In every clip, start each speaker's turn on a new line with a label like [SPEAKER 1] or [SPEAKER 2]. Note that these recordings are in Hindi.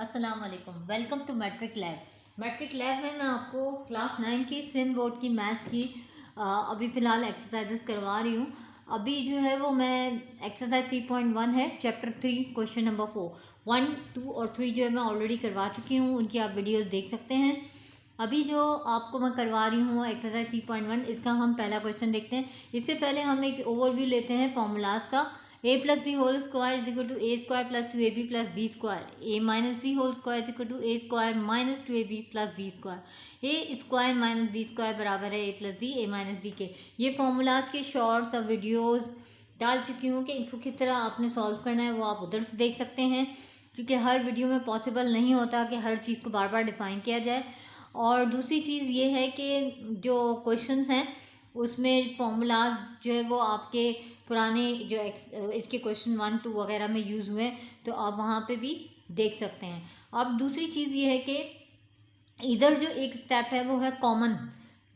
[SPEAKER 1] अस्सलाम वालेकुम। Welcome to Matric Lab. Matric Lab में मैं आपको क्लास 9 की सिंध बोर्ड की मैथ्स की अभी फ़िलहाल एक्सरसाइजेस करवा रही हूँ। अभी जो है वो मैं एक्सरसाइज 3.1 है, चैप्टर 3, क्वेश्चन नंबर 4, 1, 2 और 3 जो है मैं ऑलरेडी करवा चुकी हूँ, उनकी आप वीडियोस देख सकते हैं। अभी जो आपको मैं करवा रही हूँ एक्सरसाइज 3.1, इसका हम पहला क्वेश्चन देखते हैं। इससे पहले हम एक ओवरव्यू लेते हैं फॉर्मूलाज का। a plus B whole square is equal to A square plus 2ab plus B square, A minus B whole square is equal to A square minus 2ab plus B square, A square minus B square बराबर है A plus B A minus B के। ये फॉर्मूलाज के शॉर्ट्स और वीडियोज़ डाल चुकी हूँ कि इनको किस तरह आपने सॉल्व करना है, वो आप उधर से देख सकते हैं, क्योंकि हर वीडियो में पॉसिबल नहीं होता कि हर चीज़ को बार बार डिफ़ाइन किया जाए। और दूसरी चीज़ ये है कि जो क्वेश्चंस हैं उसमें फॉर्मूलाज जो है वो आपके पुराने जो इसके क्वेश्चन 1, 2 वगैरह में यूज़ हुए हैं, तो आप वहाँ पे भी देख सकते हैं। अब दूसरी चीज़ ये है कि इधर जो एक स्टेप है वो है कॉमन,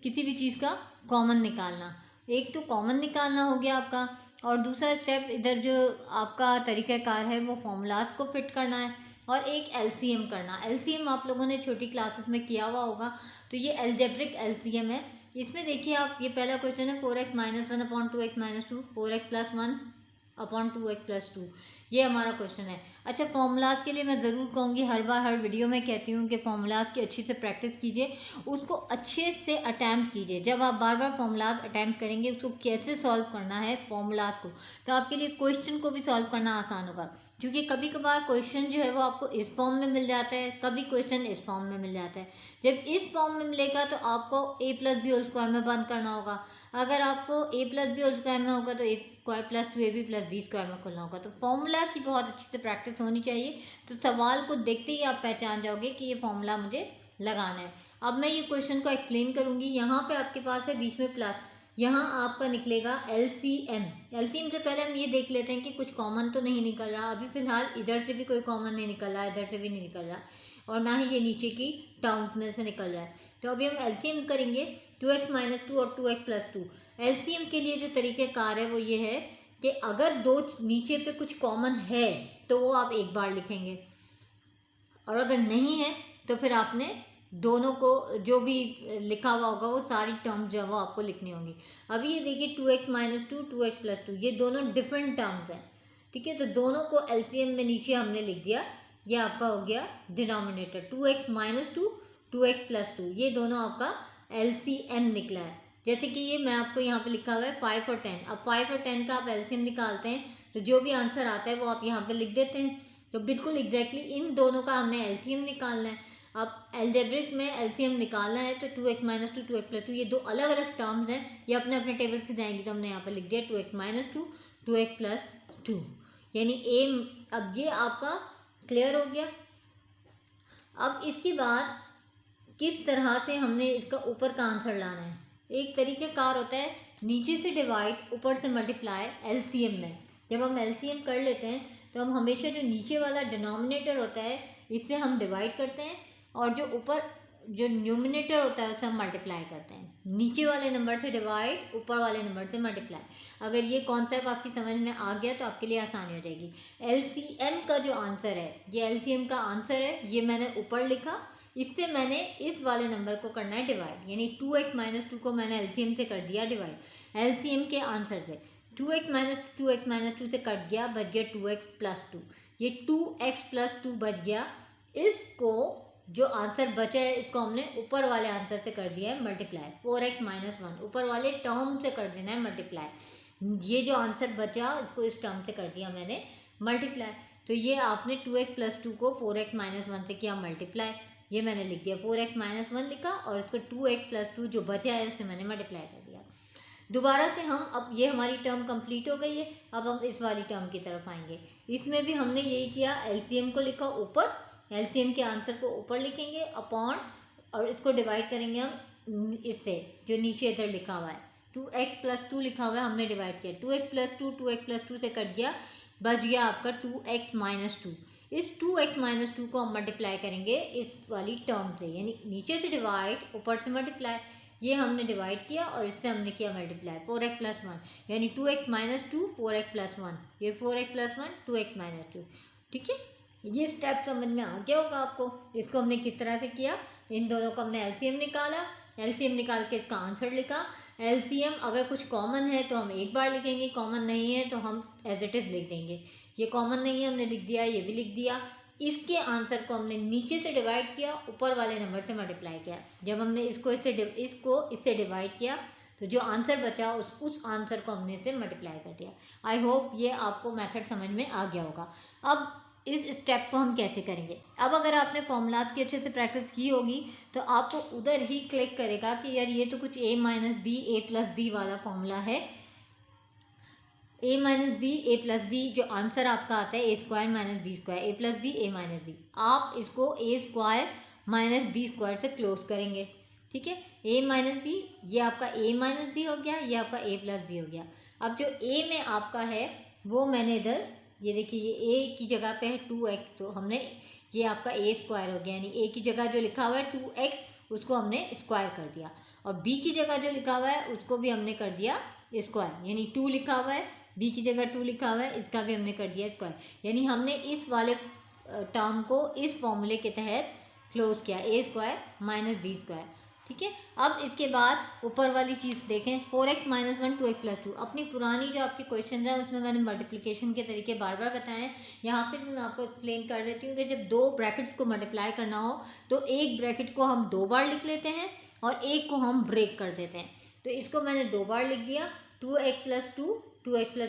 [SPEAKER 1] किसी भी चीज़ का कॉमन निकालना। एक तो कॉमन निकालना हो गया आपका, और दूसरा स्टेप इधर जो आपका तरीक़ाकार है वो फॉर्मूलाज को फिट करना है, और एक एलसीएम करना। एलसीएम आप लोगों ने छोटी क्लासेस में किया हुआ होगा, तो ये एल्जेब्रिक एलसीएम है। इसमें देखिए आप, ये पहला क्वेश्चन है 4x minus 1 upon 2x minus 2, 4x plus 1 upon 2x plus 2, ये हमारा क्वेश्चन है। अच्छा, फॉर्मूलाज के लिए मैं ज़रूर कहूँगी, हर बार हर वीडियो में कहती हूँ कि फॉर्मूलाज की अच्छी से प्रैक्टिस कीजिए, उसको अच्छे से अटैम्प्ट कीजिए। जब आप बार बार फॉर्मूलाज अटैम्प्ट करेंगे उसको कैसे सॉल्व करना है फॉर्मूलाज को, तो आपके लिए क्वेश्चन को भी सॉल्व करना आसान होगा। क्योंकि कभी कभार क्वेश्चन जो है वो आपको इस फॉर्म में मिल जाता है, कभी क्वेश्चन इस फॉर्म में मिल जाता है। जब इस फॉर्म में मिलेगा तो आपको A plus B whole square में बंद करना होगा। अगर आपको A plus B whole square में होगा तो A square plus 2ab plus B square में खोलना होगा। तो फॉर्मूला की बहुत अच्छी से प्रैक्टिस होनी चाहिए, तो सवाल को देखते ही आप पहचान जाओगे कि ये फॉर्मूला मुझे लगाना है। अब मैं ये क्वेश्चन को एक्सप्लेन करूँगी। यहाँ पे आपके पास है बीच में प्लस, यहाँ आपका निकलेगा एलसीएम। एलसीएम से पहले हम ये देख लेते हैं कि कुछ कॉमन तो नहीं निकल रहा। अभी फ़िलहाल इधर से भी कोई कॉमन नहीं निकल रहा, इधर से भी नहीं निकल रहा, और ना ही ये नीचे की टर्म्स में से निकल रहा है। तो अभी हम एलसीएम करेंगे 2x माइनस 2 और 2x प्लस 2। एलसीएम के लिए जो तरीक़ेकार है वो ये है कि अगर दो नीचे पे कुछ कॉमन है तो वो आप एक बार लिखेंगे, और अगर नहीं है तो फिर आपने दोनों को जो भी लिखा हुआ होगा वो सारी टर्म्स जो है वो आपको लिखनी होंगी। अभी ये देखिए 2x माइनस 2, 2x प्लस 2, ये दोनों डिफरेंट टर्म्स हैं, ठीक है। तो दोनों को एलसीएम में नीचे हमने लिख दिया, ये आपका हो गया denominator 2x minus 2, 2x plus 2, ये दोनों आपका एलसीएम निकला है। जैसे कि ये मैं आपको यहाँ पे लिखा हुआ है 5 और 10। अब 5 और 10 का आप एलसीएम निकालते हैं तो जो भी आंसर आता है वो आप यहाँ पे लिख देते हैं। तो बिल्कुल एग्जैक्टली इन दोनों का हमने एलसीएम निकालना है। अब एल्जेब्रिक में एलसीएम निकालना है तो 2x माइनस 2, 2x प्लस 2, ये दो अलग अलग टर्म्स हैं, ये अपने अपने टेबल से जाएंगे, तो हमने यहाँ पर लिख दिया 2x माइनस 2, 2x प्लस 2, यानी ए। अब ये आपका क्लियर हो गया। अब इसके बाद किस तरह से हमने इसका ऊपर का आंसर लाना है। एक तरीक़ेकार होता है नीचे से डिवाइड, ऊपर से मल्टीप्लाई एलसीएम में। जब हम एलसीएम कर लेते हैं तो हम हमेशा जो नीचे वाला डिनोमिनेटर होता है इससे हम डिवाइड करते हैं, और जो ऊपर जो न्यूमिनेटर होता है उससे हम मल्टीप्लाई करते हैं। नीचे वाले नंबर से डिवाइड, ऊपर वाले नंबर से मल्टीप्लाई। अगर ये कॉन्सेप्ट आपकी समझ में आ गया तो आपके लिए आसानी हो जाएगी। एलसीएम का जो आंसर है, ये एलसीएम का आंसर है, ये मैंने ऊपर लिखा, इससे मैंने इस वाले नंबर को करना है डिवाइड, यानी 2x माइनस 2 को मैंने एलसीएम से कर दिया डिवाइड। एलसीएम के आंसर से 2x माइनस 2 से कट गया, बच गया 2x प्लस 2, ये 2x प्लस 2 बच गया। इसको जो आंसर बचा है इसको हमने ऊपर वाले आंसर से कर दिया है मल्टीप्लाई, 4x माइनस 1 ऊपर वाले टर्म से कर देना है मल्टीप्लाई। ये जो आंसर बचा इसको इस टर्म से कर दिया मैंने मल्टीप्लाई। तो ये आपने 2x प्लस 2 को 4x माइनस 1 से किया मल्टीप्लाई, ये मैंने लिख दिया 4x माइनस 1 लिखा, और इसको 2x प्लस 2 जो बचा है उससे मैंने मल्टीप्लाई कर दिया। दोबारा से हम, अब ये हमारी टर्म कंप्लीट हो गई है, अब हम इस वाली टर्म की तरफ आएंगे। इसमें भी हमने यही किया, एलसीएम को लिखा ऊपर, एलसीएम के आंसर को ऊपर लिखेंगे अपॉन, और इसको डिवाइड करेंगे हम इससे जो नीचे इधर लिखा हुआ है 2x प्लस 2 लिखा हुआ है, हमने डिवाइड किया 2x प्लस 2, 2x प्लस 2 से कट गया, बच गया आपका 2x माइनस 2। इस 2x माइनस 2 को हम मल्टीप्लाई करेंगे इस वाली टर्म से, यानी नीचे से डिवाइड, ऊपर से मल्टीप्लाई। ये हमने डिवाइड किया और इससे हमने किया मल्टीप्लाई 4x प्लस 1, यानी 2x माइनस 2, 4x प्लस 1, ये 4x प्लस 1, 2x माइनस 2, ठीक है। ये स्टेप समझ में आ गया होगा आपको। इसको हमने किस तरह से किया, इन दोनों को हमने एलसीएम निकाला, एलसीएम निकाल के इसका आंसर लिखा। एलसीएम अगर कुछ कॉमन है तो हम एक बार लिखेंगे, कॉमन नहीं है तो हम एज इट इज़ लिख देंगे। ये कॉमन नहीं है हमने लिख दिया, ये भी लिख दिया। इसके आंसर को हमने नीचे से डिवाइड किया, ऊपर वाले नंबर से मल्टीप्लाई किया। जब हमने इसको इससे डिवाइड किया तो जो आंसर बचा उस आंसर को हमने इससे मल्टीप्लाई कर दिया। आई होप ये आपको मेथड समझ में आ गया होगा। अब इस स्टेप को हम कैसे करेंगे, अब अगर आपने फॉर्मूलाज की अच्छे से प्रैक्टिस की होगी तो आपको उधर ही क्लिक करेगा कि यार ये तो कुछ a minus B A plus B वाला फॉर्मूला है। a minus B A plus B जो आंसर आपका आता है A square minus B square, A plus B A minus B, आप इसको A square minus B square से क्लोज करेंगे। ठीक है, a माइनस बी, ये आपका a माइनस बी हो गया, ये आपका a प्लस बी हो गया। अब जो a में आपका है वो मैंने इधर ये देखिए, ये a की जगह पे है 2x, तो हमने ये आपका a स्क्वायर हो गया, यानी a की जगह जो लिखा हुआ है 2x उसको हमने स्क्वायर कर दिया, और b की जगह जो लिखा हुआ है उसको भी हमने कर दिया स्क्वायर, यानी 2 लिखा हुआ है, b की जगह 2 लिखा हुआ है, इसका भी हमने कर दिया स्क्वायर। यानी हमने इस वाले टर्म को इस फॉर्मूले के तहत क्लोज किया, a square minus B square. ठीक है, अब इसके बाद ऊपर वाली चीज़ देखें, 4x माइनस 1 2x प्लस 2। अपनी पुरानी जो आपके क्वेश्चन है उसमें मैंने मल्टीप्लिकेशन के तरीके बार बार बताए हैं, यहाँ पे भी मैं आपको एक्सप्लेन कर देती हूँ कि जब दो ब्रैकेट्स को मल्टीप्लाई करना हो तो एक ब्रैकेट को हम 2 बार लिख लेते हैं और एक को हम ब्रेक कर देते हैं। तो इसको मैंने 2 बार लिख दिया, 2x प्लस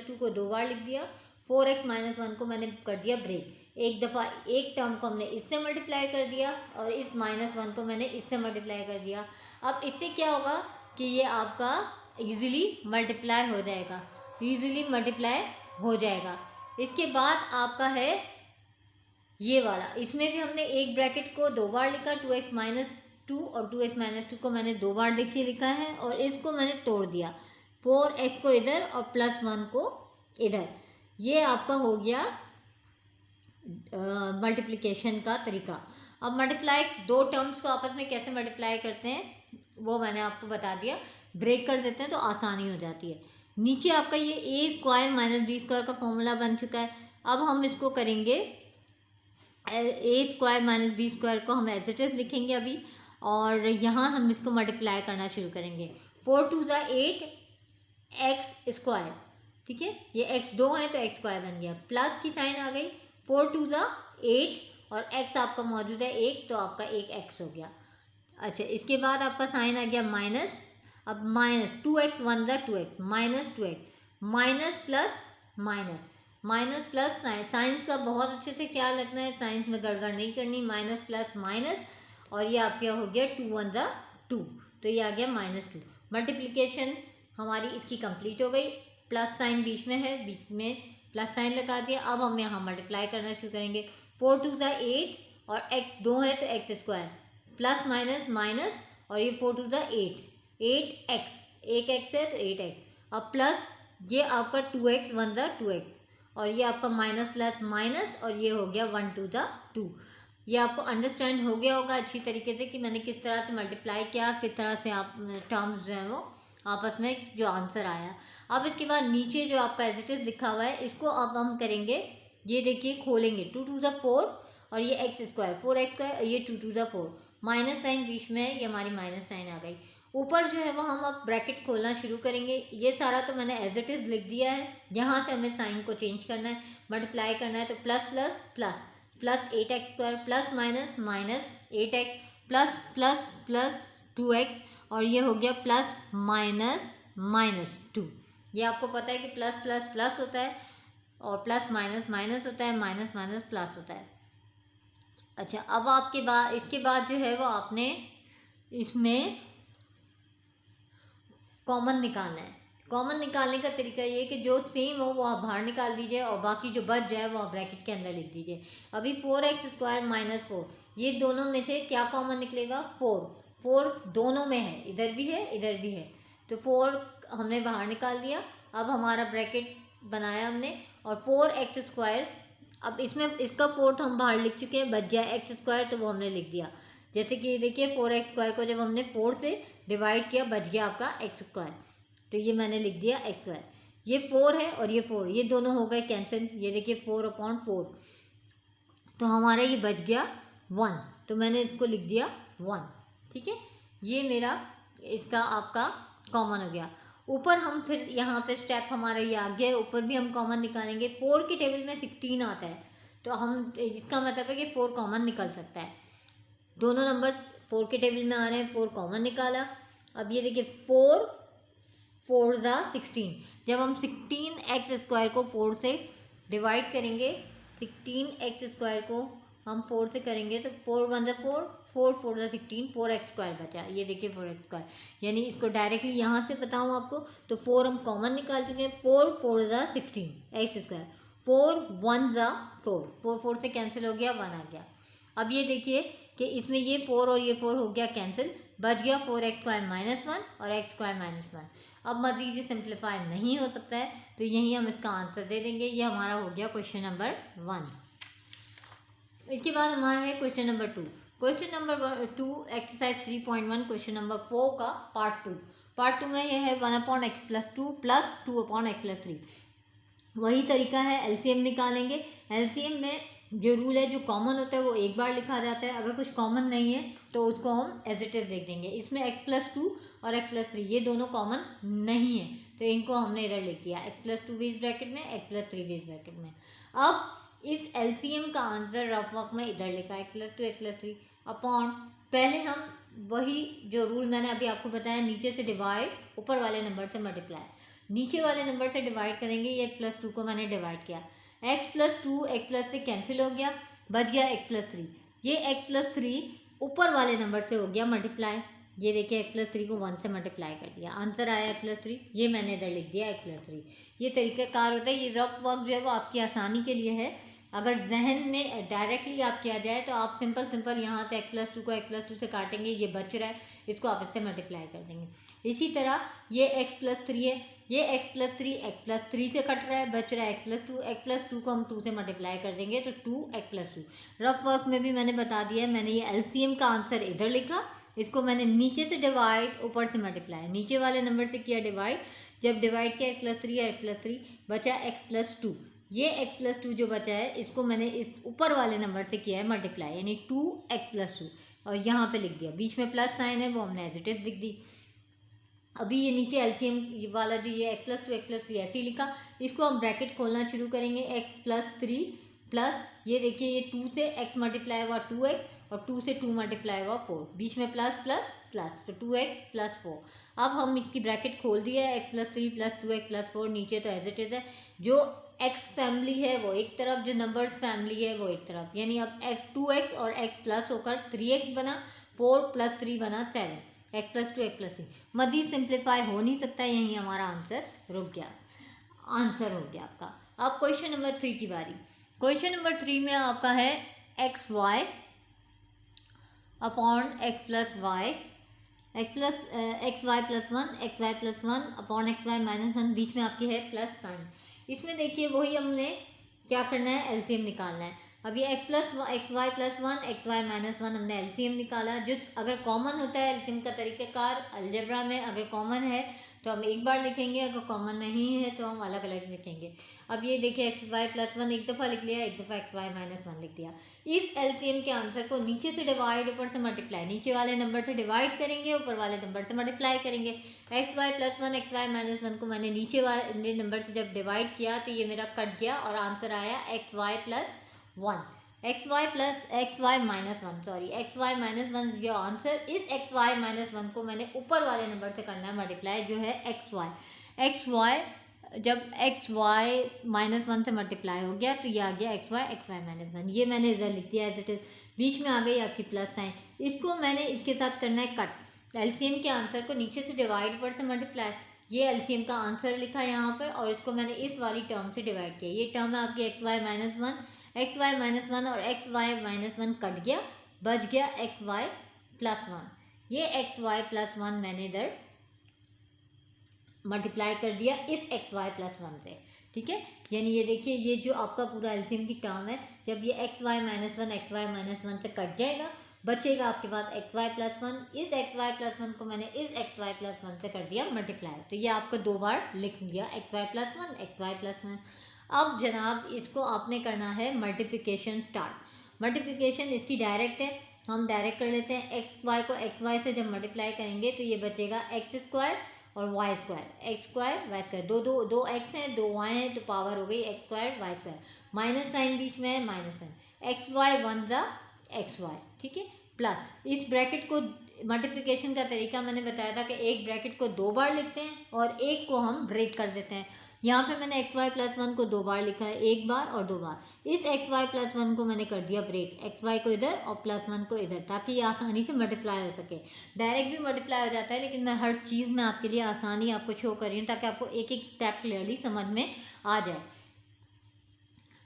[SPEAKER 1] 2 को 2 बार लिख दिया, 4x माइनस 1 को मैंने कर दिया ब्रेक। एक दफ़ा एक टर्म को हमने इससे मल्टीप्लाई कर दिया और इस माइनस 1 को मैंने इससे मल्टीप्लाई कर दिया। अब इससे क्या होगा कि ये आपका इजीली मल्टीप्लाई हो जाएगा, इसके बाद आपका है ये वाला, इसमें भी हमने एक ब्रैकेट को 2 बार लिखा, 2x माइनस 2 और 2x माइनस 2 को मैंने 2 बार देखिए लिखा है, और इसको मैंने तोड़ दिया, 4x को इधर और प्लस 1 को इधर। ये आपका हो गया मल्टीप्लिकेशन का तरीका। अब मल्टीप्लाई, दो टर्म्स को आपस में कैसे मल्टीप्लाई करते हैं वो मैंने आपको बता दिया, ब्रेक कर देते हैं तो आसानी हो जाती है। नीचे आपका ये ए स्क्वायर माइनस बी स्क्वायर का फॉर्मूला बन चुका है। अब हम इसको करेंगे, ए स्क्वायर माइनस बी स्क्वायर को हम एज इट इज लिखेंगे अभी, और यहाँ हम इसको मल्टीप्लाई करना शुरू करेंगे। 4 2 8 एक्स स्क्वायर, ठीक है, ये x 2 है तो एक्स स्क्वायर बन गया, प्लस की साइन आ गई, 4 2 8 और x आपका मौजूद है 1 तो आपका 1 x हो गया। अच्छा, इसके बाद आपका साइन आ गया माइनस, अब minus 2x 1 2x minus 2x minus plus minus plus science का बहुत अच्छे से ख्याल रखना है, साइंस में गड़बड़ नहीं करनी, माइनस प्लस माइनस, और ये आपका हो गया 2 1 2, तो ये आ गया -2। मल्टीप्लिकेशन हमारी इसकी कंप्लीट हो गई, प्लस साइन बीच में है, बीच में प्लस साइन लगा दिया। अब हम यहाँ मल्टीप्लाई करना शुरू करेंगे, 4 2 8 और x 2 है तो x square plus minus minus, और ये 4 2 8x, एक x है तो 8x, अब प्लस ये आपका 2x 1 2x, और ये आपका माइनस प्लस माइनस, और ये हो गया 1 2 2। ये आपको अंडरस्टैंड हो गया होगा अच्छी तरीके से कि मैंने किस तरह से मल्टीप्लाई किया, किस तरह से आप टर्म्स जो हैं वो आपस में जो आंसर आया। अब इसके बाद नीचे जो आपका एज इट इज लिखा हुआ है इसको अब हम करेंगे, ये देखिए खोलेंगे, 2 2 4 और ये एक्स स्क्वायर 4x स्क्वायर, ये 2 2 4, माइनस साइन बीच में है, ये हमारी माइनस साइन आ गई। ऊपर जो है वो हम अब ब्रैकेट खोलना शुरू करेंगे। ये सारा तो मैंने एज इट इज़ लिख दिया है, यहाँ से हमें साइन को चेंज करना है, मल्टीप्लाई करना है, तो plus plus plus plus 8x square plus minus minus 8x plus plus plus 2x, और ये हो गया प्लस माइनस 2। ये आपको पता है कि प्लस प्लस प्लस होता है और प्लस माइनस माइनस होता है, माइनस माइनस प्लस होता है। अच्छा, अब आपके बाद इसके बाद जो है वो आपने इसमें कॉमन निकालना है। कॉमन निकालने का तरीका ये है कि जो सेम हो वो आप बाहर निकाल दीजिए और बाकी जो बच जाए वो आप ब्रैकेट के अंदर लिख दीजिए। अभी 4x स्क्वायर माइनस 4, ये दोनों में से क्या कॉमन निकलेगा, 4 दोनों में है, इधर भी है इधर भी है, तो 4 हमने बाहर निकाल दिया। अब हमारा ब्रैकेट बनाया हमने, और 4x स्क्वायर, अब इसमें इसका 4 हम बाहर लिख चुके हैं, बच गया x स्क्वायर तो वो हमने लिख दिया। जैसे कि देखिए 4x स्क्वायर को जब हमने 4 से डिवाइड किया बच गया आपका x स्क्वायर, तो ये मैंने लिख दिया x स्क्वायर। ये 4 है और ये 4, ये दोनों हो गए कैंसिल, ये देखिए 4/4। तो हमारा ये बच गया 1, तो मैंने इसको लिख दिया 1। ठीक है, ये मेरा इसका आपका कॉमन हो गया। ऊपर हम फिर यहाँ पे स्टेप हमारा ये आ गया, ऊपर भी हम कॉमन निकालेंगे। 4 की टेबल में 16 आता है, तो हम इसका मतलब है कि 4 कॉमन निकल सकता है। दोनों नंबर 4 के टेबल में आ रहे हैं, 4 कॉमन निकाला। अब ये देखिए 4 4 ज़ा 16, जब हम 16x² को 4 से डिवाइड करेंगे, 16x² को हम 4 से करेंगे तो 4 1 ज़ा 4, 4 4 ज़ा 16, 4x² बचा। ये देखिए 4x², यानी इसको डायरेक्टली यहाँ से बताऊँ आपको तो 4 हम कॉमन निकाल चुके हैं। 4 4 ज़ा 16 x², 4 1 ज़ा 4, 4 4 से कैंसिल हो गया, 1 आ गया। अब ये देखिए कि इसमें ये 4 और ये 4 हो गया कैंसिल, बच गया 4x² -1 और x² -1। अब मज़ीद ये सिंप्लीफाई नहीं हो सकता है, तो यहीं हम इसका आंसर दे देंगे। ये हमारा हो गया क्वेश्चन नंबर 1। इसके बाद हमारा है question number 2। Question number 2 exercise 3.1 question number 4 का पार्ट 2। पार्ट 2 में यह है 1/x+2 + 2/x+3। वही तरीका है, एलसीएम निकालेंगे। एलसीएम में जो रूल है, जो कॉमन होता है वो एक बार लिखा जाता है, अगर कुछ कॉमन नहीं है तो उसको हम एज इट इज लिख देंगे। इसमें x+2 और x+3 ये दोनों कॉमन नहीं है, तो इनको हमने इधर लिख दिया, x+2 भी इस ब्रैकेट में, x+3 भी इस ब्रैकेट में। अब इस एलसीएम का आंसर रफ वर्क में इधर लिखा, x+2 x+3 अपॉन, पहले हम वही जो रूल मैंने अभी आपको बताया, नीचे से डिवाइड, ऊपर वाले नंबर से मल्टीप्लाई। नीचे वाले नंबर से डिवाइड करेंगे, ये x+2 को मैंने डिवाइड किया, x+2 x+ से कैंसिल हो गया, बच गया x+3। ये x+3 ऊपर वाले नंबर से हो गया मल्टीप्लाई। ये देखिए x+3 को 1 से मल्टीप्लाई कर दिया, आंसर आया x+3। ये मैंने इधर लिख दिया x+3। ये तरीक़ाकार होता है। ये रफ वर्क जो है वो आपकी आसानी के लिए है। अगर जहन में डायरेक्टली आप किया जाए तो आप सिंपल यहाँ से x+2 को x+2 से काटेंगे, ये बच रहा है, इसको आप इससे मल्टीप्लाई कर देंगे। इसी तरह ये x+3 है, ये x+3 x+3 से कट रहा है, बच रहा है x+2, x+2 को हम 2 से मल्टीप्लाई कर देंगे तो 2x+2। रफ वर्क में भी मैंने बता दिया है, मैंने ये एलसीएम का आंसर इधर लिखा, इसको मैंने नीचे से डिवाइड, ऊपर से मल्टीप्लाई, नीचे वाले नंबर से किया डिवाइड। जब डिवाइड किया x+3 और x+3 बचा x+2। ये x+2 जो बचा है इसको मैंने इस ऊपर वाले नंबर से किया है मल्टीप्लाई, यानी 2x+2, और यहाँ पे लिख दिया, बीच में प्लस साइन है वो हमने एज इट इज लिख दी। अभी ये नीचे एलसीएम वाला जो ये x+2 ऐसे ही लिखा, इसको हम ब्रैकेट खोलना शुरू करेंगे, x+3 प्लस ये देखिए ये 2 से x मल्टीप्लाई हुआ 2x और 2 से 2 मल्टीप्लाई हुआ 4, बीच में प्लस प्लस प्लस, तो 2x + 4। अब हम इसकी ब्रैकेट खोल दिया है, x+3 + 2x + 4, नीचे तो एज इट इज है। जो x फैमिली है वो एक तरफ, जो नंबर्स फैमिली है वो एक तरफ, यानी अब 2x और x प्लस होकर 3x बना, 4 + 3 बना 7, x+2 x+3। मज़ीद सिंप्लीफाई हो नहीं सकता, यहीं हमारा आंसर रुक गया, आंसर हो गया आपका। अब क्वेश्चन नंबर 3 की बारी। क्वेश्चन नंबर 3 में आपका है xy upon x + y, xy + 1 xy + 1 upon xy - 1, बीच में आपकी है प्लस साइन। इसमें देखिए वही हमने क्या करना है, एलसीएम निकालना है। अब ये xy + 1 xy - 1 हमने एलसीएम निकाला। जो अगर कॉमन होता है एलसीएम का तरीक़ाकार अलजेब्रा में, अगर कॉमन है तो हम एक बार लिखेंगे, अगर कॉमन नहीं है तो हम अलग अलग लिखेंगे। अब ये देखिए xy + 1 एक दफ़ा लिख लिया, एक दफ़ा xy - 1 लिख दिया। इस एलसीएम के आंसर को नीचे से डिवाइड, ऊपर से मल्टीप्लाई, नीचे वाले नंबर से डिवाइड करेंगे, ऊपर वाले नंबर से मल्टीप्लाई करेंगे। xy + 1 xy - 1 को मैंने नीचे वाले नंबर से जब डिवाइड किया तो ये मेरा कट गया और आंसर आया xy + 1, xy - 1 जो आंसर। इस xy - 1 को मैंने ऊपर वाले नंबर से करना है मल्टीप्लाई, जो है xy जब xy -1 से मल्टीप्लाई हो गया तो ये आ गया xy -1। ये मैंने इधर लिख दिया एज इट इज, बीच में आ गई आपकी प्लस साइन। इसको मैंने इसके साथ करना है कट। एलसीएम के आंसर को नीचे से डिवाइड, ऊपर से मल्टीप्लाई, ये एलसीएम का आंसर लिखा यहाँ पर, और इसको मैंने इस वाली टर्म से डिवाइड किया। ये टर्म है आपकी xy - 1 और xy - 1 कट गया, बच गया xy + 1। ये xy + 1 मैंने इधर मल्टीप्लाई कर दिया इस xy + 1 से, ठीक है। यानी ये देखिए ये जो आपका पूरा एलसीएम की टर्म है, जब ये xy - 1 से कट जाएगा, बचेगा आपके पास xy + 1। इस xy + 1 को मैंने इस xy + 1 से कर दिया मल्टीप्लाई, तो ये आपको 2 बार लिख दिया xy + 1 xy + 1। अब जनाब इसको आपने करना है मल्टीप्लिकेशन स्टार्ट। मल्टीप्लिकेशन इसकी डायरेक्ट है, हम डायरेक्ट कर लेते हैं। एक्स वाई को एक्स वाई से जब मल्टीप्लाई करेंगे तो ये बचेगा एक्स स्क्वायर और Y square, X square Y square, दो दो दो एक्स हैं दो वाई हैं तो पावर हो गई X square Y square, minus sign बीच में है minus sign, X Y one ज़ा एक्स वाई, ठीक है। प्लस इस ब्रैकेट को मल्टीप्लिकेशन का तरीका मैंने बताया था कि एक ब्रैकेट को 2 बार लिखते हैं और एक को हम ब्रेक कर देते हैं। यहाँ पे मैंने एक्स वाई प्लस वन को 2 बार लिखा है, एक बार और 2 बार। इस एक्स वाई प्लस वन को मैंने कर दिया ब्रेक, एक्स वाई को इधर और प्लस वन को इधर, ताकि ये आसानी से मल्टीप्लाई हो सके। डायरेक्ट भी मल्टीप्लाई हो जाता है, लेकिन मैं हर चीज़ में आपके लिए आसानी आपको शो कर रही हूँ ताकि आपको एक एक स्टेप क्लियरली समझ में आ जाए।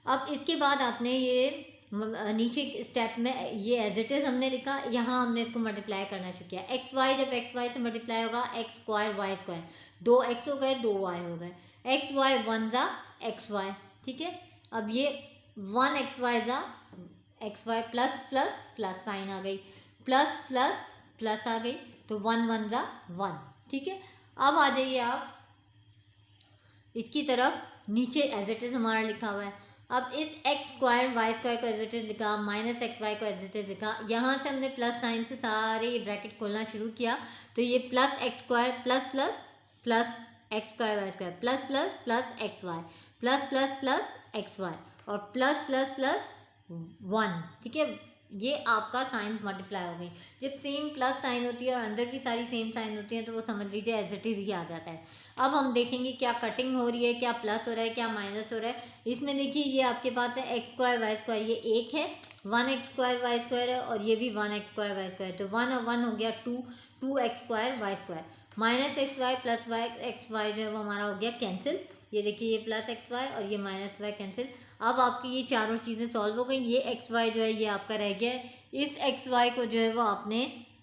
[SPEAKER 1] अब इसके बाद आपने ये नीचे स्टेप में ये एज इट इज़ हमने लिखा, यहाँ हमने इसको मल्टीप्लाई करना शुरू किया। एक्स वाई जब एक्स वाई से मल्टीप्लाई होगा X square Y square, 2 X हो गए 2 वाई हो गए, एक्स वाई वन ज़ा एक्स वाई, ठीक है। अब ये 1 एक्स वाई ज़ा X Y, plus plus plus sign आ गई, प्लस प्लस प्लस आ गई, तो 1 1 ज़ा 1, ठीक है। अब आ जाइए आप इसकी तरफ, नीचे एज इट इज़ हमारा लिखा हुआ है। अब इस एक्स स्क्वायर वाई स्क्वायर को एज इट इज़ लिखा, माइनस एक्स वाई को एज इट इज़ लिखा, यहाँ से हमने प्लस साइन से सारे ये ब्रैकेट खोलना शुरू किया, तो ये plus X square plus plus plus X square Y square, plus plus plus X Y, plus plus plus X Y और प्लस प्लस प्लस 1, ठीक है। ये आपका साइन मल्टीप्लाई हो गई। जब सेम प्लस साइन होती है और अंदर की सारी सेम साइन होती है तो वो समझ लीजिए एज इट इज़ ही आ जाता है। अब हम देखेंगे क्या कटिंग हो रही है, क्या प्लस हो रहा है, क्या माइनस हो रहा है। इसमें देखिए ये आपके पास है एक्स स्क्वायर वाई स्क्वायर, ये एक है, 1 एक्स स्क्वायर वाई स्क्वायर है और ये भी 1 एक्स स्क्वायर वाई स्क्वायर, तो 1 और 1 हो गया 2 X square Y square, minus X Y plus Y X Y जो है वो हमारा हो गया कैंसिल। ये देखिए ये प्लस एक्स वाई और ये माइनस वाई कैंसिल। अब आपकी ये चारों चीज़ें सॉल्व हो गई। ये एक्स वाई जो है ये आपका रह गया है, इस एक्स वाई को जो है वो आपने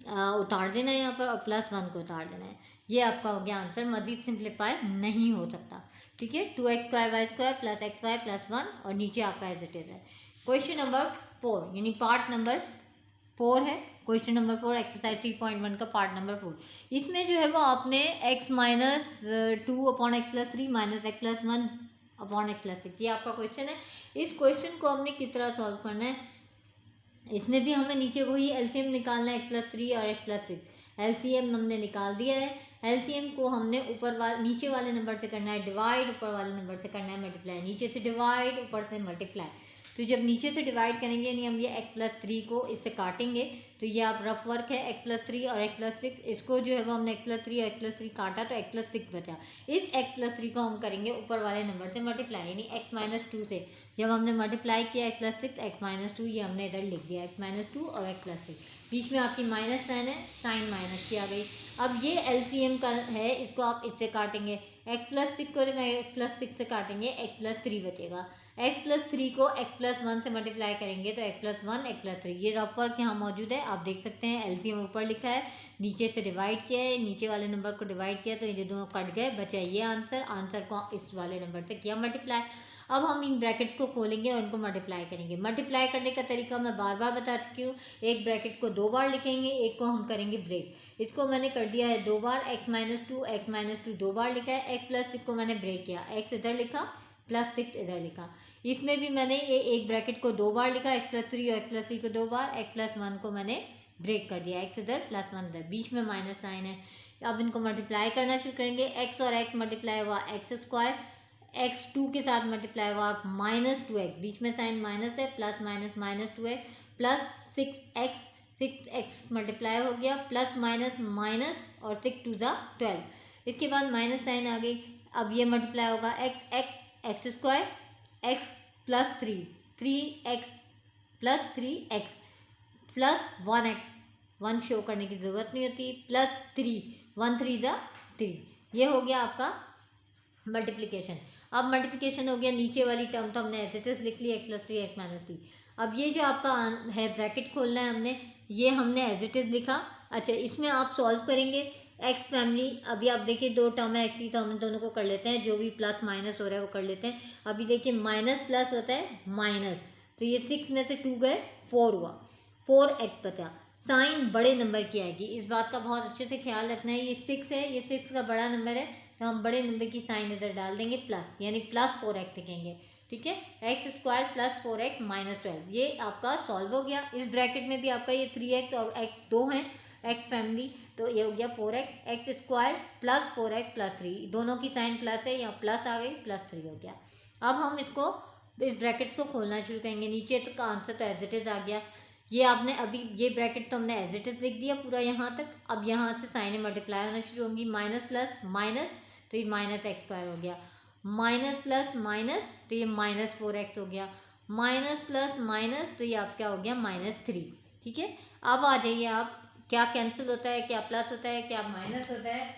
[SPEAKER 1] उतार देना है यहाँ पर और प्लस 1 को उतार देना है। ये आपका हो गया आंसर, मज़ीद सिंप्लीफाई नहीं हो सकता, ठीक है। 2 X square Y square plus X Y plus 1 और नीचे आपका एज इट इज़ है। क्वेश्चन नंबर 4 यानी पार्ट नंबर 4 है, क्वेश्चन नंबर 4 एक्सरसाइज 3.1 का पार्ट नंबर 4। इसमें जो है वो आपने x minus 2 upon x plus 3 minus x plus 1 upon x plus 6, ये आपका क्वेश्चन है। इस क्वेश्चन को हमने किस तरह सॉल्व करना है, इसमें भी हमें नीचे वही एलसीएम निकालना है, एक्स प्लस 3 और एक्स प्लस 6। एलसीएम हमने निकाल दिया है, एलसीएम को हमने नीचे वाले नंबर से करना है डिवाइड, ऊपर वाले नंबर से करना है मल्टीप्लाई, नीचे से डिवाइड ऊपर से मल्टीप्लाई। तो जब नीचे से डिवाइड करेंगे यानी हम ये एक्स प्लस 3 को इससे काटेंगे, तो ये आप रफ वर्क है एक्स प्लस 3 और एक्स प्लस 6, इसको जो है वो हमने एक्स प्लस 3 और एक्स प्लस 3 काटा तो एक्स प्लस 6 बचा। इस एक्स प्लस 3 को हम करेंगे ऊपर वाले नंबर से मल्टीप्लाई, यानी एक्स माइनस 2 से जब हमने मल्टीप्लाई किया एक्स प्लस 6 एक्स माइनस 2, ये हमने इधर लिख दिया एक्स माइनस 2 और एक्स प्लस 6, बीच में आपकी माइनस साइन है, साइन माइनस की आ गई। अब ये एलसीएम का है, इसको आप इससे काटेंगे, एक्स प्लस 6 को एक्स प्लस 6 से काटेंगे एक्स प्लस 3 बचेगा, एक्स प्लस 3 को एक्स प्लस 1 से मल्टीप्लाई करेंगे तो एक्स प्लस 1 एक्स प्लस 3, ये रफ वर्क यहाँ मौजूद है, आप देख सकते हैं। एलसीएम ऊपर लिखा है, नीचे से डिवाइड किया है, नीचे वाले नंबर को डिवाइड किया तो ये दोनों कट गए, बचा ये आंसर, आंसर को इस वाले नंबर से किया मल्टीप्लाई। अब हम इन ब्रैकेट्स को खोलेंगे और इनको मल्टीप्लाई करेंगे। मल्टीप्लाई करने का तरीका मैं बार बार बता चुकी हूँ, एक ब्रैकेट को 2 बार लिखेंगे, एक को हम करेंगे ब्रेक। इसको मैंने कर दिया है 2 बार, एक्स माइनस 2 2 बार लिखा है, एक्स प्लस 6 को मैंने ब्रेक किया, एक्स इधर लिखा प्लस 6 इधर लिखा। इसमें भी मैंने ये एक ब्रैकेट को 2 बार लिखा, एक्स प्लस 3 और एक्स प्लस 3 को 2 बार, एक्स प्लस 1 को मैंने ब्रेक कर दिया, एक्स इधर प्लस 1 इधर, बीच में माइनस साइन है। अब इनको मल्टीप्लाई करना शुरू करेंगे, एक्स और एक्स मल्टीप्लाई हुआ एक्स स्क्वायर, एक्स 2 के साथ मल्टीप्लाई हुआ माइनस 2x, बीच में साइन माइनस है, plus minus minus 2x plus 6x multiply हो गया, प्लस माइनस माइनस और 6 2 ज़ा 12, इसके बाद माइनस साइन आ गई। अब ये मल्टीप्लाई होगा X square x plus 3x plus 3x plus 1x, 1 show करने की ज़रूरत नहीं होती, प्लस 3 1 3 ज़ा 3, ये हो गया आपका मल्टीप्लिकेशन। अब मल्टीप्लिकेशन हो गया, नीचे वाली टर्म तो हमने एज इट इज़ लिख ली, एक्स प्लस 3 एक्स माइनस 3। अब ये जो आपका है ब्रैकेट खोलना है हमने, ये हमने एज इट इज़ लिखा। अच्छा, इसमें आप सॉल्व करेंगे एक्स फैमिली, अभी आप देखिए 2 टर्म है एक्स की, तो हम दोनों को कर लेते हैं, जो भी प्लस माइनस हो रहा है वो कर लेते हैं। अभी देखिए माइनस प्लस होता है माइनस, तो ये 6 में से 2 गए 4 हुआ, 4x बचा। साइन बड़े नंबर की आएगी, इस बात का बहुत अच्छे से ख्याल रखना है। ये 6 है, ये 6 का बड़ा नंबर है, तो हम बड़े नंबर की साइन इधर डाल देंगे प्लस, यानी प्लस 4x लिखेंगे, ठीक है। X square plus 4x minus 12 ये आपका सॉल्व हो गया। इस ब्रैकेट में भी आपका ये 3x और x 2 हैं, एक्स फैमिली, तो ये हो गया 4x, x square plus 4x plus 3, दोनों की साइन प्लस है, यहाँ प्लस आ गई, प्लस 3 हो गया। अब हम इसको इस ब्रैकेट को खोलना शुरू करेंगे। नीचे तो का आंसर तो एज इट इज़ आ गया। ये आपने अभी ये ब्रैकेट तो हमने एज इट इज़ लिख दिया पूरा यहाँ तक। अब यहाँ से साइनें मल्टीप्लाई होना शुरू होंगी, माइनस प्लस माइनस, तो ये माइनस एक्स स्क्वायर हो गया, माइनस प्लस माइनस, तो ये माइनस 4x हो गया, माइनस प्लस माइनस, तो ये आपका हो गया माइनस 3। ठीक है, अब आ जाइए आप, क्या कैंसिल होता है, क्या प्लस होता है, क्या माइनस होता है।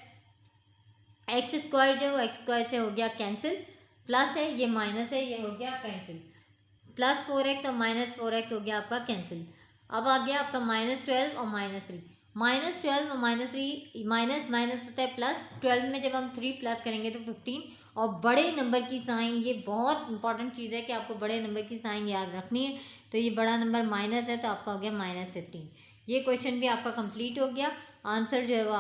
[SPEAKER 1] एक्स स्क्वायर जो एक्स स्क्वायर से हो गया कैंसिल, प्लस है ये माइनस है, ये हो गया कैंसिल, प्लस 4x और माइनस 4x हो गया आपका कैंसिल। अब आ गया आपका माइनस 12 और माइनस 3, माइनस 12 और माइनस 3, माइनस माइनस होता है प्लस, 12 में जब हम 3 प्लस करेंगे तो 15, और बड़े नंबर की साइन, ये बहुत इंपॉर्टेंट चीज़ है कि आपको बड़े नंबर की साइन याद रखनी है। तो ये बड़ा नंबर माइनस है, तो आपका हो गया माइनस 15। ये क्वेश्चन भी आपका कंप्लीट हो गया। आंसर जो है वो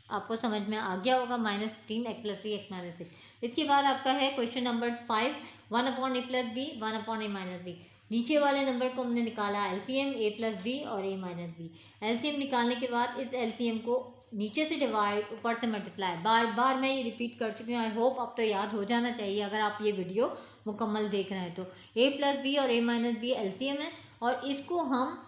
[SPEAKER 1] आपको समझ में आ गया होगा, -15 x + 3 x - 6। इसके बाद आपका है question number 5, 1/a + b 1/a - b। नीचे वाले नंबर को हमने निकाला एलसीएम, a + b और a - b। एलसीएम निकालने के बाद इस एलसीएम को नीचे से डिवाइड, ऊपर से मल्टीप्लाई। बार बार मैं ये रिपीट कर चुकी हूँ, आई होप अब तो याद हो जाना चाहिए अगर आप ये वीडियो मुकम्मल देख रहे हैं तो। a + b और a - b एलसीएम है, और इसको हम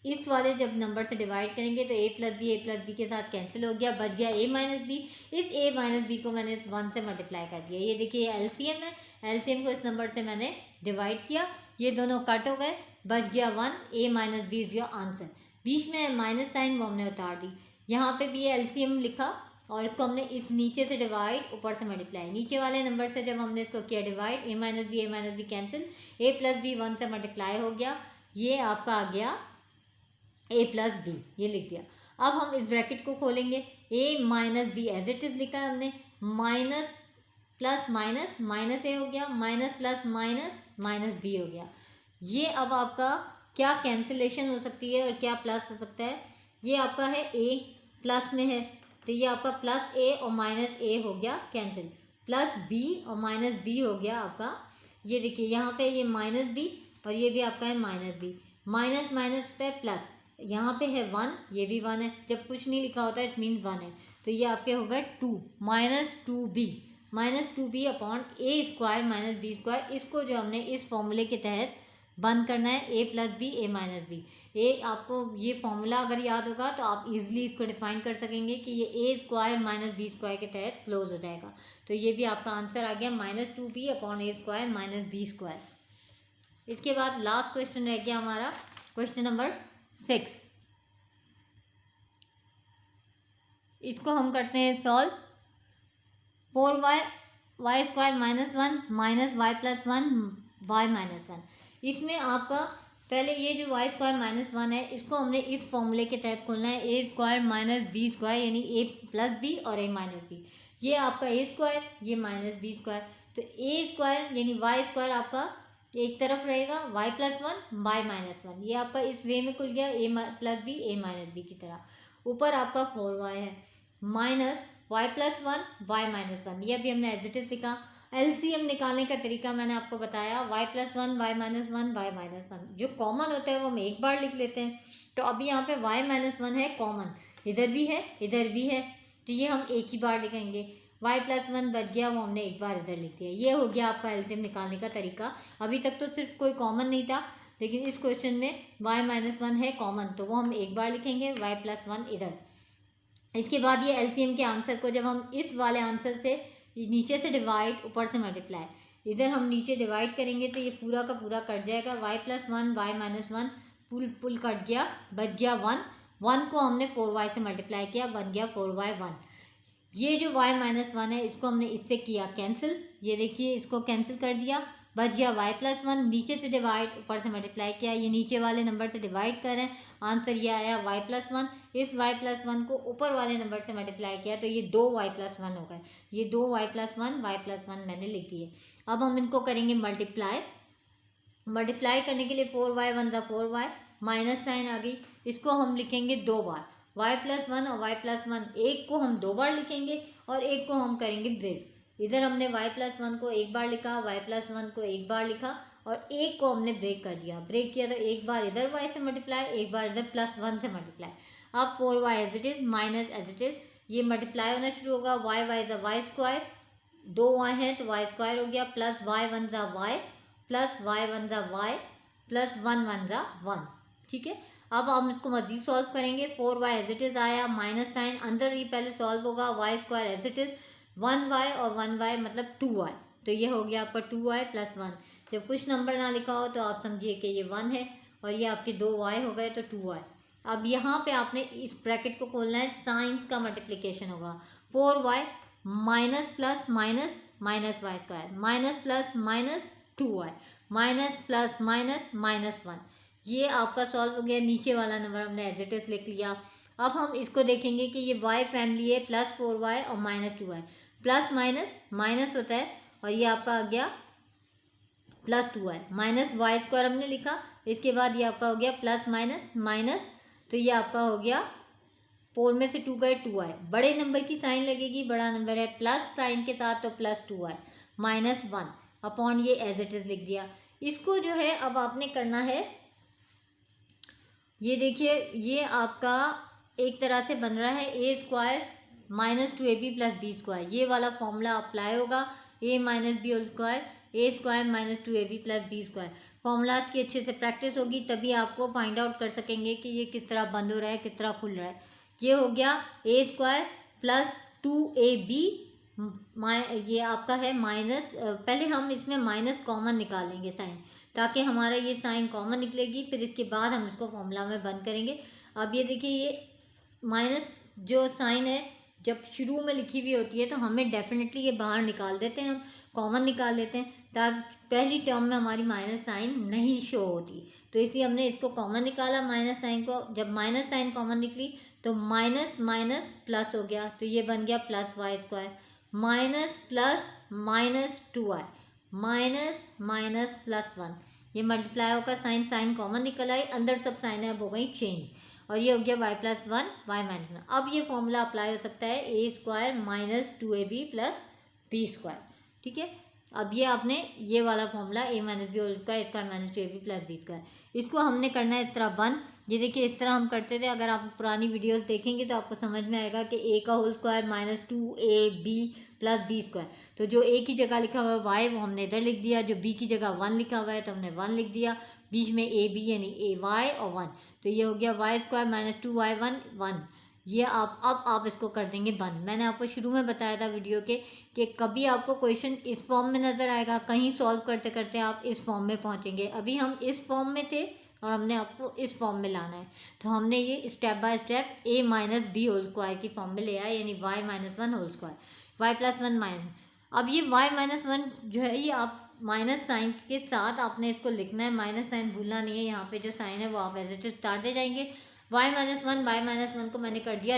[SPEAKER 1] इस वाले जब नंबर से डिवाइड करेंगे तो a + b के साथ कैंसिल हो गया, बच गया a - b। इस a - b को मैंने 1 से मल्टीप्लाई कर दिया। ये देखिए एलसीएम है, एलसीएम को इस नंबर से मैंने डिवाइड किया, ये दोनों कट हो गए, बच गया 1, a - b is your answer. बीच में माइनस साइन वो हमने उतार दी, यहाँ पे भी एलसीएम लिखा और इसको हमने इस नीचे से डिवाइड, ऊपर से मल्टीप्लाई। नीचे वाले नंबर से जब हमने इसको किया divide, a - b cancel, a + b 1 से मल्टीप्लाई हो गया, ये आपका आ गया a + b, ये लिख दिया। अब हम इस ब्रैकेट को खोलेंगे, a - b as it is लिखा है हमने, minus plus minus, minus a हो गया, minus plus minus, minus b हो गया। ये अब आपका क्या कैंसिलेशन हो सकती है और क्या प्लस हो सकता है। ये आपका है a प्लस में है, तो ये आपका प्लस a और माइनस a हो गया कैंसिल, प्लस b और माइनस b हो गया आपका। ये देखिए यहाँ पे ये माइनस b और ये भी आपका है माइनस b, माइनस माइनस होता है प्लस, यहाँ पे है 1, ये भी 1 है, जब कुछ नहीं लिखा होता है इट मीन 1 है, तो ये आपके हो गए 2, -2b upon a square minus b square. इसको जो हमने इस फॉर्मूले के तहत बंद करना है, a + b a - b। ए आपको ये फॉर्मूला अगर याद होगा तो आप इजीली इसको डिफाइन कर सकेंगे कि ये a square minus b square के तहत क्लोज हो जाएगा। तो ये भी आपका आंसर आ गया, -2b upon a square minus b square. इसके बाद लास्ट क्वेश्चन रह गया हमारा, क्वेश्चन नंबर 6। इसको हम करते हैं solve. 4y y square -1 minus y + 1 y - 1। इसमें आपका पहले ये जो y स्क्वायर -1 है, इसको हमने इस फॉर्मूले के तहत खोलना है, a square minus b square, यानी a + b और a - b। ये आपका a स्क्वायर, ये माइनस b स्क्वायर, तो a स्क्वायर यानी y स्क्वायर आपका एक तरफ रहेगा, y + 1 y - 1। ये आपका इस वे में खुल गया, a + b a - b की तरह। ऊपर आपका 4y है, माइनस y + 1 y - 1, ये अभी हमने एज इट इज लिखा। एलसीएम निकालने का तरीका मैंने आपको बताया, y + 1 y - 1 y - 1, जो कॉमन होता है वो हम एक बार लिख लेते हैं। तो अभी यहाँ पे y - 1 है कॉमन, इधर भी है इधर भी है, तो ये हम एक ही बार लिखेंगे। y + 1 बच गया, वो हमने एक बार इधर लिख दिया। ये हो गया आपका एलसीएम निकालने का तरीका। अभी तक तो सिर्फ कोई कॉमन नहीं था, लेकिन इस क्वेश्चन में y - 1 है कॉमन, तो वो हम एक बार लिखेंगे, y + 1 इधर। इसके बाद ये एलसीएम के आंसर को जब हम इस वाले आंसर से नीचे से डिवाइड, ऊपर से मल्टीप्लाई, इधर हम नीचे डिवाइड करेंगे तो ये पूरा का पूरा कट जाएगा, y + 1 y - 1 फुल कट गया, बच गया 1 को हमने 4y से मल्टीप्लाई किया, बन गया 4y 1। ये जो y - 1 है इसको हमने इससे किया कैंसिल, ये देखिए इसको कैंसिल कर दिया, बच गया y + 1, नीचे से डिवाइड, ऊपर से मल्टीप्लाई किया, ये नीचे वाले नंबर से डिवाइड कर रहे हैं, आंसर ये आया y + 1। इस y + 1 को ऊपर वाले नंबर से मल्टीप्लाई किया तो ये 2y + 1 हो गए, ये 2y + 1 y + 1 मैंने लिख दिए। अब हम इनको करेंगे मल्टीप्लाई करने के लिए 4y 1 = 4y, माइनस साइन आ गई, इसको हम लिखेंगे 2 बार, y + 1 और y + 1, एक को हम 2 बार लिखेंगे और एक को हम करेंगे ब्रेक। इधर हमने y+1 को एक बार लिखा, y+1 को एक बार लिखा और एक को हमने ब्रेक कर दिया। ब्रेक किया तो एक बार इधर y से मल्टीप्लाई, एक बार इधर +1 से मल्टीप्लाई। अब 4y as it is minus as it is, ये मल्टीप्लाई होना शुरू होगा। y ज़ा वाई स्क्वायर, 2 y हैं तो y स्क्वायर हो गया, प्लस y1 ज़ा y, प्लस y1 ज़ा y, प्लस 1 ज़ा 1। ठीक है, अब हम इसको मज़ीद सॉल्व करेंगे। 4y एज इट इज़ आया, माइनस साइन अंदर ही पहले सॉल्व होगा, y square as it is 1y और 1y मतलब 2y, तो ये हो गया आपका 2y + 1। जब कुछ नंबर ना लिखा हो तो आप समझिए कि ये 1 है और ये आपके 2y हो गए तो 2y। अब यहाँ पे आपने इस ब्रैकेट को खोलना है, साइंस का मल्टीप्लिकेशन होगा। 4y minus plus minus minus y square, minus plus minus 2y, minus plus minus -1। ये आपका सॉल्व हो गया। नीचे वाला नंबर हमने एज इट इज लिख लिया। अब हम इसको देखेंगे कि ये y फैमिली है, प्लस 4y और minus 2y, plus minus minus होता है और ये आपका आ गया plus 2y, minus y square हमने लिखा। इसके बाद ये आपका हो गया प्लस माइनस माइनस, तो ये आपका हो गया 4 में से 2 गए 2y। बड़े नंबर की साइन लगेगी, बड़ा नंबर है प्लस साइन के साथ तो प्लस 2y -1 अपॉन ये एज इट इज लिख दिया। इसको जो है अब आपने करना है, ये देखिए ये आपका एक तरह से बन रहा है a² -2ab + b²। ये वाला फॉर्मूला अप्लाई होगा, a - b whole square, a² -2ab + b²। Formulas की अच्छे से प्रैक्टिस होगी तभी आपको फाइंड आउट कर सकेंगे कि ये किस तरह बंद हो रहा है, किस तरह खुल रहा है। ये हो गया a² + 2ab, ये आपका है माइनस, पहले हम इसमें माइनस कॉमन निकालेंगे साइन, ताकि हमारा ये साइन कॉमन निकलेगी, फिर इसके बाद हम इसको फॉर्मूला में बंद करेंगे। अब ये देखिए ये माइनस जो साइन है जब शुरू में लिखी हुई होती है तो हमें डेफिनेटली ये बाहर निकाल देते हैं, हम कॉमन निकाल लेते हैं ताकि पहली टर्म में हमारी माइनस साइन नहीं शो होती, तो इसलिए हमने इसको कॉमन निकाला माइनस साइन को। जब माइनस साइन कॉमन निकली तो माइनस माइनस प्लस हो गया, तो ये बन गया plus y² minus plus -2y minus minus +1। ये मल्टीप्लाई होकर साइन साइन कॉमन निकल आई, अंदर सब साइन अब हो गई चेंज और ये हो गया y+1 y -1। अब ये फॉर्मूला अप्लाई हो सकता है a² -2ab + b²। ठीक है, अब ये आपने ये वाला formula a - b whole square (2ab + b²), इसको हमने करना है इस तरह बंद। ये देखिए इस तरह हम करते थे, अगर आप पुरानी वीडियोस देखेंगे तो आपको समझ में आएगा कि a का होल स्क्वायर -2ab + b²। तो जो a की जगह लिखा हुआ है y वो हमने इधर लिख दिया, जो b की जगह 1 लिखा हुआ है तो हमने 1 लिख दिया, बीच में ab यानी ay और 1, तो ये हो गया y² -2y1 1। ये अब आप इसको कर देंगे बंद। मैंने आपको शुरू में बताया था वीडियो के कि कभी आपको क्वेश्चन इस फॉर्म में नज़र आएगा, कहीं सॉल्व करते करते आप इस फॉर्म में पहुंचेंगे। अभी हम इस फॉर्म में थे और हमने आपको इस फॉर्म में लाना है, तो हमने ये step by step a - b whole square की फॉर्म में ले आया, यानी y -1 whole square, y+1 minus. अब ये y -1 जो है ये आप माइनस साइन के साथ आपने इसको लिखना है, माइनस साइन भूलना नहीं है। यहाँ पे जो साइन है वो आप एज इट इज उतारते जाएंगे। y -1 को मैंने कर दिया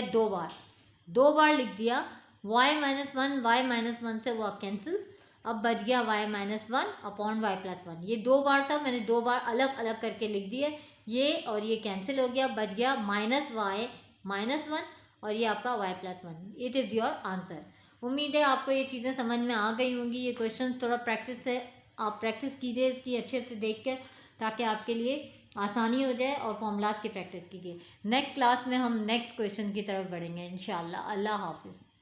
[SPEAKER 1] 2 बार लिख दिया। y -1 से वो कैंसिल, अब बच गया y -1 अपॉन y+1। ये 2 बार था, मैंने 2 बार अलग अलग करके लिख दिए, ये और ये कैंसिल हो गया, बच गया -y -1 और ये आपका y+1। It is your answer. उम्मीद है आपको ये चीज़ें समझ में आ गई होंगी। ये क्वेश्चन थोड़ा प्रैक्टिस से आप प्रैक्टिस कीजिए इसकी अच्छे से देख कर, ताकि आपके लिए आसानी हो जाए, और फॉर्मूलाज की प्रैक्टिस कीजिए। नेक्स्ट क्लास में हम नेक्स्ट क्वेश्चन की तरफ बढ़ेंगे इंशाल्लाह। अल्लाह हाफिज़।